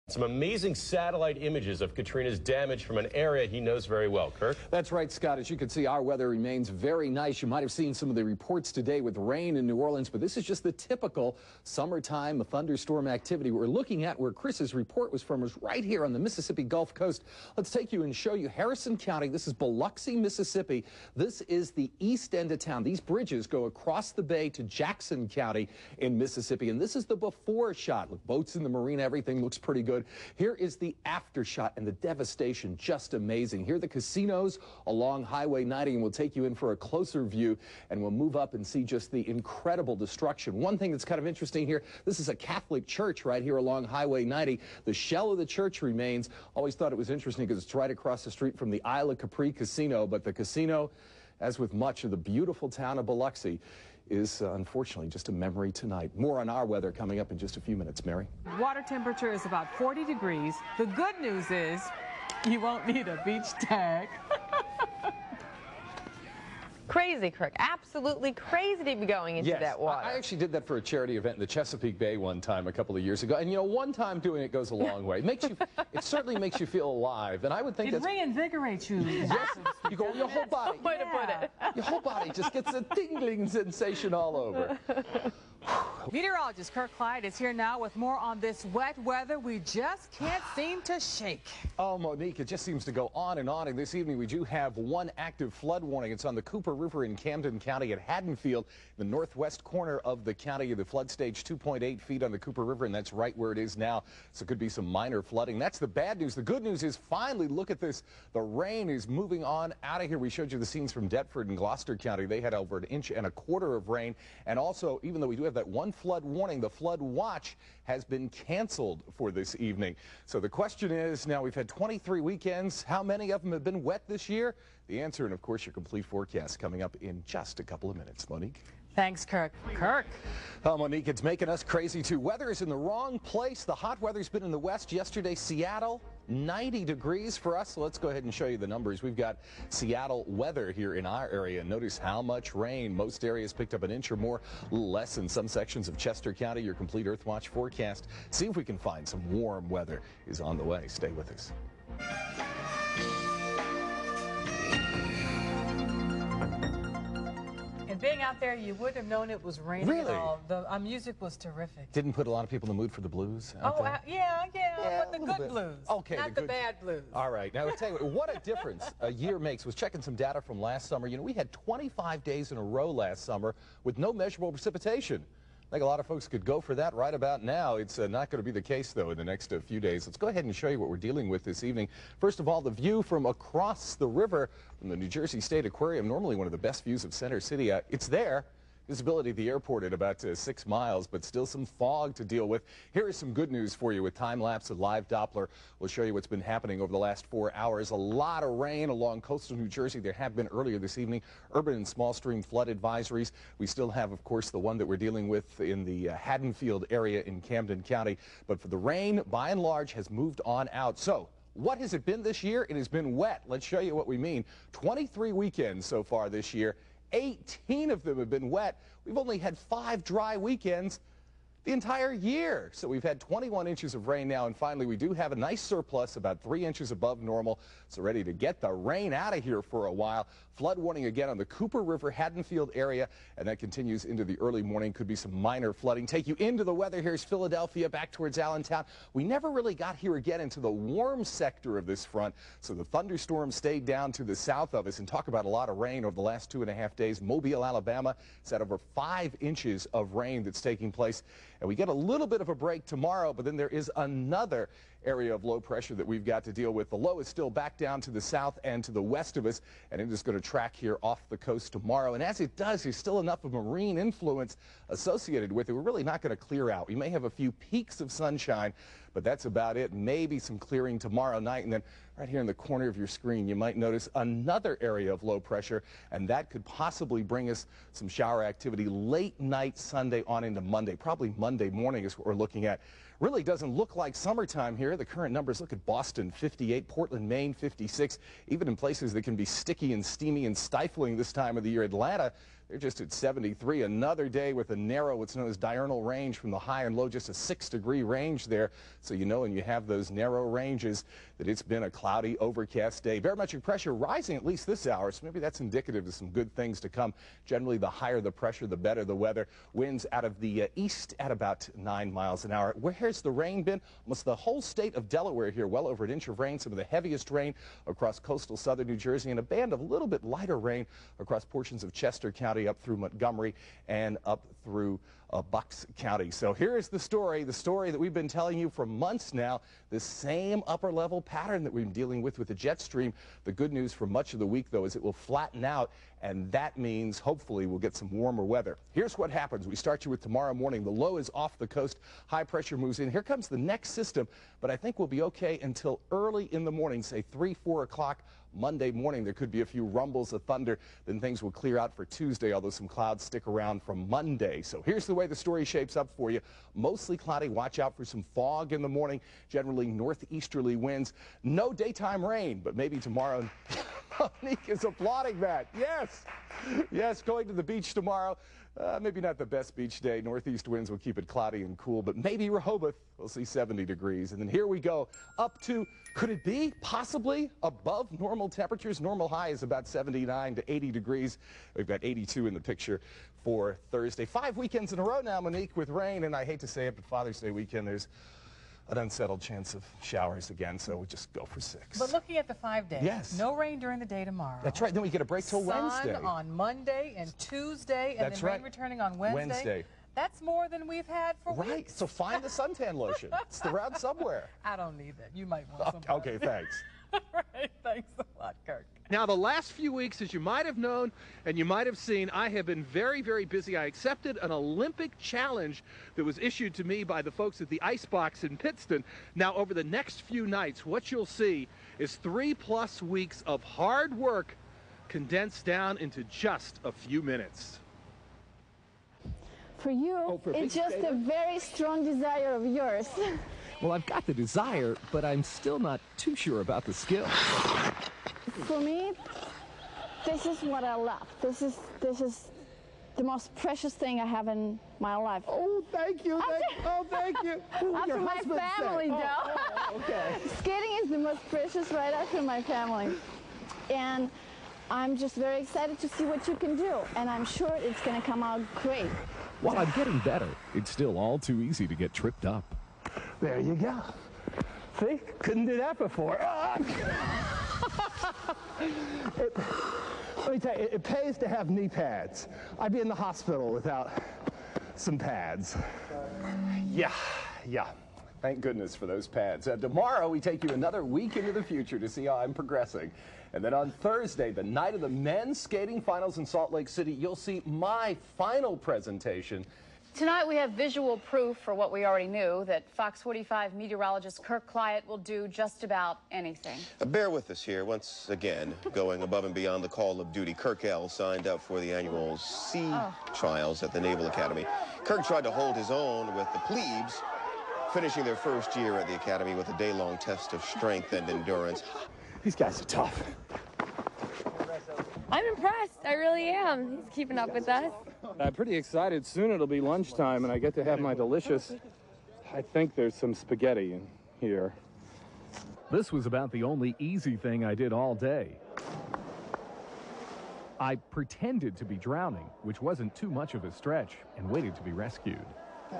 Some amazing satellite images of Katrina's damage from an area he knows very well. Kirk? That's right, Scott. As you can see, our weather remains very nice. You might have seen some of the reports today with rain in New Orleans, but this is just the typical summertime thunderstorm activity we're looking at. Where Chris's report was from was right here on the Mississippi Gulf Coast. Let's take you and show you Harrison County. This is Biloxi, Mississippi. This is the east end of town. These bridges go across the bay to Jackson County in Mississippi, and this is the before shot. Look, boats in the marina, everything looks pretty good. Here is the after shot, and the devastation just amazing. Here are the casinos along Highway 90, and we'll take you in for a closer view, and we'll move up and see just the incredible destruction. One thing that's kind of interesting here, this is a Catholic church right here along Highway 90. The shell of the church remains. Always thought it was interesting because it's right across the street from the Isle of Capri Casino, but the casino, as with much of the beautiful town of Biloxi, is unfortunately just a memory tonight. More on our weather coming up in just a few minutes. Mary? Water temperature is about 40 degrees. The good news is you won't need a beach tag. Crazy, Kirk. Absolutely crazy to be going into that water. I actually did that for a charity event in the Chesapeake Bay one time a couple of years ago. And, you know, one time doing it goes a long way. It certainly makes you feel alive. And I would think it reinvigorates you. Yes. You go, your whole body. Way to put it. Your whole body just gets a tingling sensation all over. Meteorologist Kirk Clyatt is here now with more on this wet weather we just can't seem to shake. Oh, Monique, it just seems to go on. And this evening we do have one active flood warning. It's on the Cooper River in Camden County at Haddonfield, the northwest corner of the county. The flood stage 2.8 feet on the Cooper River, and that's right where it is now. So it could be some minor flooding. That's the bad news. The good news is finally, look at this. The rain is moving on out of here. We showed you the scenes from Deptford and Gloucester County. They had over 1.25 inches of rain. And also, even though we do have that one flood warning, the flood watch has been canceled for this evening. So the question is, now we've had 23 weekends. How many of them have been wet this year? The answer, and of course your complete forecast coming up in just a couple of minutes. Monique? Thanks, Kirk. Kirk? Oh, Monique, it's making us crazy too. Weather is in the wrong place. The hot weather's been in the west. Yesterday, Seattle, 90 degrees for us. So let's go ahead and show you the numbers. We've got Seattle weather here in our area. Notice how much rain. Most areas picked up 1 inch or more, a little less in some sections of Chester County. Your complete Earthwatch forecast. See if we can find some warm weather is on the way. Stay with us. And being out there, you wouldn't have known it was raining Really? at all. The music was terrific. Didn't put a lot of people in the mood for the blues out there? Yeah, but the a little good bit. blues. Okay, not the bad blues. All right. Now, I'll tell you what a difference a year makes. Was checking some data from last summer. You know, we had 25 days in a row last summer with no measurable precipitation. I think a lot of folks could go for that right about now. It's not going to be the case, though, in the next few days. Let's go ahead and show you what we're dealing with this evening. First of all, the view from across the river from the New Jersey State Aquarium, normally one of the best views of Center City. It's there. Visibility of the airport at about 6 miles, but still some fog to deal with. Here is some good news for you with time-lapse and live Doppler. We'll show you what's been happening over the last 4 hours. A lot of rain along coastal New Jersey. There have been earlier this evening urban and small stream flood advisories. We still have, of course, the one that we're dealing with in the Haddonfield area in Camden County. But for the rain, by and large, has moved on out. So what has it been this year? It has been wet. Let's show you what we mean. 23 weekends so far this year. 18 of them have been wet. We've only had 5 dry weekends the entire year. So we've had 21 inches of rain now, and finally we do have a nice surplus, about 3 inches above normal. So ready to get the rain out of here for a while. Flood warning again on the Cooper River, Haddonfield area, and that continues into the early morning. Could be some minor flooding. Take you into the weather. Here's Philadelphia, back towards Allentown. We never really got here again into the warm sector of this front, so the thunderstorms stayed down to the south of us. And talk about a lot of rain over the last 2.5 days. Mobile, Alabama, it's at over 5 inches of rain that's taking place. And we get a little bit of a break tomorrow, but then there is another area of low pressure that we've got to deal with. The low is still back down to the south and to the west of us, and it is going to track here off the coast tomorrow. And as it does, there's still enough of marine influence associated with it. We're really not going to clear out. We may have a few peaks of sunshine, but that's about it. Maybe some clearing tomorrow night. And then right here in the corner of your screen, you might notice another area of low pressure, and that could possibly bring us some shower activity late night Sunday on into Monday. Probably Monday morning is what we're looking at. Really doesn't look like summertime here. The current numbers, look at Boston, 58, Portland, Maine, 56. Even in places that can be sticky and steamy and stifling this time of the year, Atlanta, they're just at 73. Another day with a narrow, what's known as diurnal range from the high and low, just a 6-degree range there. So you know when you have those narrow ranges that it's been a cloudy, overcast day. Barometric pressure rising at least this hour, so maybe that's indicative of some good things to come. Generally, the higher the pressure, the better the weather. Winds out of the east at about 9 miles an hour. Where's the rain been? Almost the whole state of Delaware here, well over an inch of rain. Some of the heaviest rain across coastal southern New Jersey, and a band of a little bit lighter rain across portions of Chester County up through Montgomery and up through Bucks County. So here is the story that we've been telling you for months now, the same upper level pattern that we've been dealing with the jet stream. The good news for much of the week, though, is it will flatten out, and that means hopefully we'll get some warmer weather. Here's what happens. We start you with tomorrow morning. The low is off the coast. High pressure moves in. Here comes the next system, but I think we'll be okay until early in the morning, say 3, 4 o'clock. Monday morning, there could be a few rumbles of thunder. Then things will clear out for Tuesday, although some clouds stick around from Monday. So here's the way the story shapes up for you. Mostly cloudy. Watch out for some fog in the morning. Generally northeasterly winds. No daytime rain, but maybe tomorrow. Monique is applauding that. Yes. Yes, going to the beach tomorrow. Maybe not the best beach day. Northeast winds will keep it cloudy and cool, but maybe Rehoboth, we'll see 70 degrees. And then here we go up to, could it be possibly above normal temperatures? Normal high is about 79 to 80 degrees. We've got 82 in the picture for Thursday. 5 weekends in a row now, Monique, with rain. And I hate to say it, but Father's Day weekend, there's an unsettled chance of showers again, so we'll just go for 6. But looking at the 5 days, yes, no rain during the day tomorrow. That's right. Then we get a break till Wednesday. Sun on Monday and Tuesday, and That's then rain right. returning on Wednesday. That's more than we've had for weeks. Right. So find the suntan lotion. It's around somewhere. I don't need that. You might want some. Okay, thanks. All right. Thanks a lot, Kirk. Now, the last few weeks, as you might have known and you might have seen, I have been very, very busy. I accepted an Olympic challenge that was issued to me by the folks at the Icebox in Pittston. Now, over the next few nights, what you'll see is 3+ weeks of hard work condensed down into just a few minutes. For you, it's just a very strong desire of yours. Well, I've got the desire, but I'm still not too sure about the skill. For me, this is what I love. This is the most precious thing I have in my life. Oh, thank you. Thank you. After my family, though. Oh, okay. Skating is the most precious right after my family. And I'm just very excited to see what you can do. And I'm sure it's going to come out great. While I'm getting better, it's still all too easy to get tripped up. There you go. See? Couldn't do that before. Let me tell you, it pays to have knee pads. I'd be in the hospital without some pads. Yeah. Thank goodness for those pads. Tomorrow, we take you another week into the future to see how I'm progressing. And then on Thursday, the night of the men's skating finals in Salt Lake City, you'll see my final presentation. Tonight we have visual proof for what we already knew, that Fox 45 meteorologist Kirk Clyatt will do just about anything. Bear with us here. Once again, going above and beyond the call of duty, Kirk L. signed up for the annual sea trials at the Naval Academy. Kirk tried to hold his own with the plebes, finishing their first year at the Academy with a day-long test of strength and endurance. These guys are tough. I'm impressed. I really am. He's keeping up with us. I'm pretty excited. Soon it'll be lunchtime, and I get to have my delicious, I think there's some spaghetti in here. This was about the only easy thing I did all day. I pretended to be drowning, which wasn't too much of a stretch, and waited to be rescued.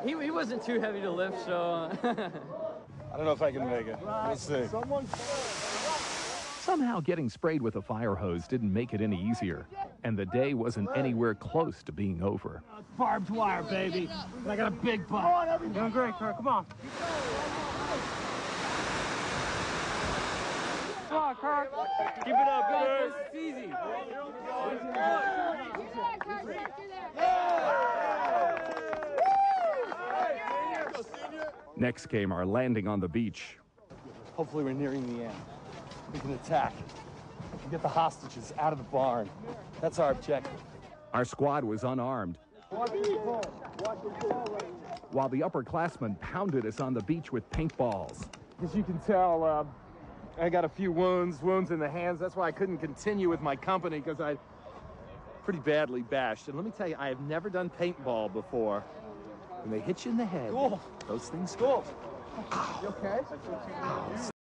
He wasn't too heavy to lift, so... I don't know if I can make it. We'll see. Somehow getting sprayed with a fire hose didn't make it any easier, and the day wasn't anywhere close to being over. Barbed wire, baby. I got a big butt. Doing great, Kirk. Come on. Come on, Kirk. Keep it up, guys. It's easy. Next came our landing on the beach. Hopefully we're nearing the end. We can attack. We can get the hostages out of the barn. That's our objective. Our squad was unarmed. Watch the ball. while the upperclassmen pounded us on the beach with paintballs. As you can tell, I got a few wounds in the hands. That's why I couldn't continue with my company, because I pretty badly bashed. And let me tell you, I have never done paintball before. When they hit you in the head, those things. You okay?